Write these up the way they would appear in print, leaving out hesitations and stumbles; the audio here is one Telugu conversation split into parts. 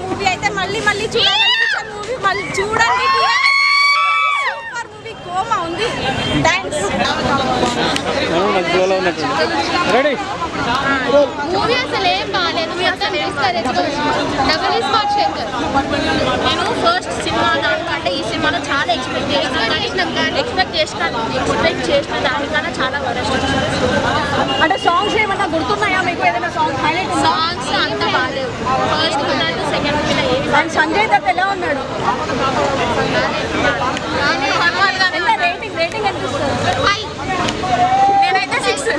మూవీ అయితే మళ్ళీ మళ్ళీ చూడాలనిపించే మూవీ, మళ్ళీ చూడండి. సూపర్ మూవీ, కోమా ఉంది. థ్యాంక్స్. మూవీ అసలు ఏం బాగాలేదు, డబుల్ స్మార్ట్ శంకర్. నేను ఫస్ట్ సినిమా దానికంటే ఈ సినిమాలో చాలా ఎక్స్పెక్ట్ చేసిన దానికన్నా చాలా వరస్ట్. అంటే సాంగ్స్ ఏమన్నా గుర్తున్నాయా మీకు? ఏదైనా సాంగ్స్ హైలైట్? సాంగ్స్ అంత బాగాలేవు. ఫస్ట్ ఉన్నట్టు సెకండ్ అండ్ సంజయ్ దత్ ఎలా ఉన్నాడు? రేటింగ్ ఎంత ఇస్తారు? నేనైతే 6.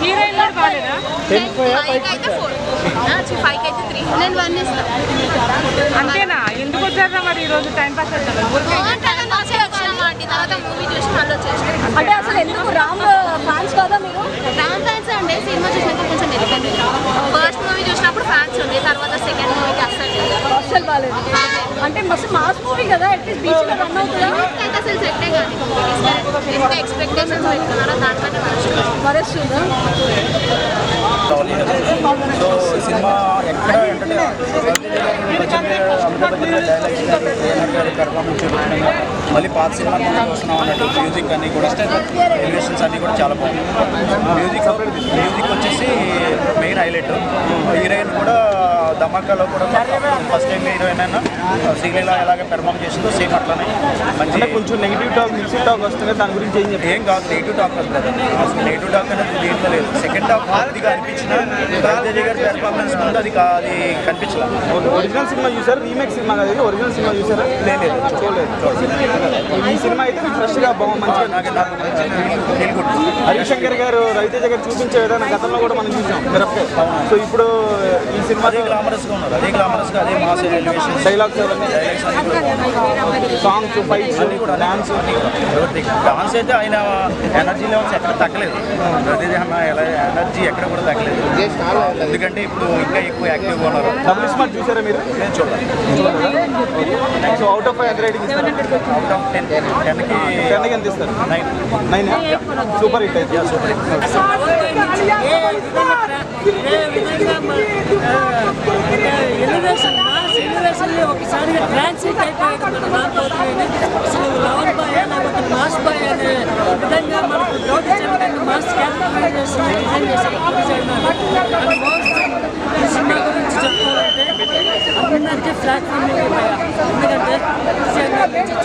హీరోయిన్ కూడా బాగాలేదా? 5 అయితే 4, 5 అయితే 3, నేను 1 ఇస్తాను. అంతేనా? ఎందుకు వచ్చారా మరి ఈరోజు? టైం పాస్ అవుతాను. తర్వాత మూవీ చూసి మళ్ళీ వచ్చేసాను. అంటే అసలు ఎందుకు రామ్ ఫ్యాన్స్ కదా మీరు? రామ్ ఫ్యాన్స్ అండి. సినిమా చూసినాక కొంచెం వెళ్ళిపోయింది. ఫస్ట్ మూవీ చూసినప్పుడు ఫ్యాన్స్ ఉంది, తర్వాత సెకండ్ మూవీకి అస్సలు బాగాలేదు. అంటే మస్తు మాస్ మూవీ కదా, అట్లీస్ట్ బీచ్ లో రన్ అవుతుందా? అయితే అసలు సెట్టే కానీ ఎంత ఎక్స్పెక్టేషన్స్ పెట్టుకున్నారో దానికంటే వరస్తుందా? సో సినిమా ఎక్కడ మళ్ళీ పాత సినిమా చూస్తున్నాం అన్నట్టు. మ్యూజిక్ అన్నీ కూడా, ఎలివేషన్స్ అన్నీ కూడా చాలా బాగుంది. మ్యూజిక్ వచ్చేసి మెయిన్ హైలైట్. హీరోయిన్ కూడా ధమాకాలో కూడా ఫస్ట్ టైం హీరోయిన్ అయినా శ్రీలీల ఎలాగ పెర్ఫామ్ చేసిందో సేమ్ అట్లానే మంచి. కొంచెం నెగిటివ్ టాక్, మిక్స్డ్ టాక్ వస్తుంది, దాని గురించి ఏం కాదు. నెగిటివ్ టాక్ వస్తుంది, అసలు నెగిటివ్ టాక్ అనేది దేంట్లో లేదు. సెకండ్ హాఫ్ కొద్దిగా అనిపించిన రాజేజీ గారి పెర్ఫార్మెన్స్ ముందు అది కనిపించలేదు. ఒరిజినల్ సినిమా చూసారు, రీమేక్ సినిమా కదా? ఒరిజినల్ సినిమా చూసారా? లేదు, చూడలేదు. ఈ సినిమా అయితే ఫ్రెష్గా బాగుంది, మంచిగా. హరిశంకర్ గారు, రవితేజ గారు చూపించే విధానం గతంలో కూడా మనం చూసాం మిరపకాయ. సో ఇప్పుడు ఈ సినిమా గ్లామరస్గా ఉన్నారు, అదే గ్లామరస్గా, అదే mass elevation, dialogues, songs, fights అన్నీ కూడా, డాన్స్ డాన్స్ అయితే ఆయన ఎనర్జీ లెవెల్స్ ఎక్కడ తగ్గలేదు. రవితేజ అన్న ఎనర్జీ ఎక్కడ కూడా తగ్గలేదు. ఎందుకంటే ఇప్పుడు ఇంకా ఎక్కువ యాక్టివ్గా ఉన్నారు. డబుల్ స్మార్ట్ చూసారా మీరు? నేను చూడాలి. సో అవుట్ ఆఫ్ 5 రేటింగ్ ఇస్తారు? అవుట్ ఆఫ్ 10కి ఎంత ఇస్తారు? 9. సూపర్ హిట్ అయితే. Super hit. ఒకసారిగా ట్రాన్స్లేట్ అయిపోయాడు మన రామోజీ. అసలు లవన్ బాయ్ లేకపోతే మాస్ బాయ్ అనే విధంగా మనకు డౌట్ ఇచ్చే విధంగా మాస్ క్యారెక్టర్ చేసి డిజైన్ చేశారు. ఈ సినిమా గురించి చెప్పుకోవాలంటే అందరికీ ప్లాట్ఫామ్ అయిపోయా. ఎందుకంటే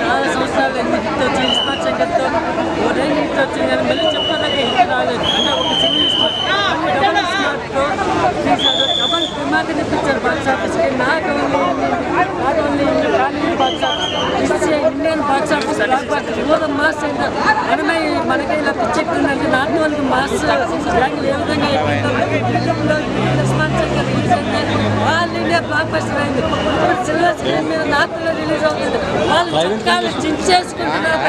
చాలా సంవత్సరాలు హిట్ వచ్చి ఇస్మార్ట్ శంకర్తో ఓ రేంజ్ హిట్ వచ్చింది, కానీ మళ్ళీ చెప్పాలంటే హిట్ రాలేదు. అంటే ఒక సింగిల్ డబల్ స్మార్ట్తో డబల్ దిమాగ్ నిప్పించారు బాక్స్ ఆఫీస్కి. Not only box office, Indian box office block box యువత మాస్ అయిందా మనకి ఇలా పిచ్చెక్కిందంటే నాట్ ఓన్లీ మాస్ ర్యాంకులు ఏ విధంగా ఇస్మార్ట్ శంకర్ రిలీజ్ అయితే ఆల్ ఇండియా బ్లాక్ బస్టర్ అయింది. ఇప్పుడు సిల్వర్ స్క్రీన్ మీద నార్త్లో రిలీజ్ అవుతుంది. వాళ్ళు చుట్టాలు చించేసుకుంటున్నారు.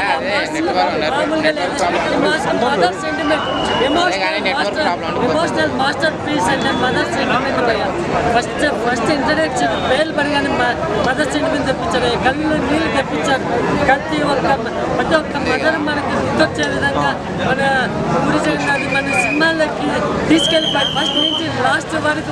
మామూలుగా లేదు. Mother sentiment, emotional masterpiece అంటే మదర్ సెంటిమెంట్. ఫస్ట్ ఇంట్రడక్షన్ పేర్లు పడిగానే మదర్ సెంటిమెంట్ తెప్పించారు, కళ్ళు నీళ్ళు తెప్పించారు. ప్రతి ఒక్క మదర్ మనకి గుర్తొచ్చే విధంగా మన గురి మన సినిమాలకి తీసుకెళ్ళిపోయి ఫస్ట్ నుంచి లాస్ట్ వరకు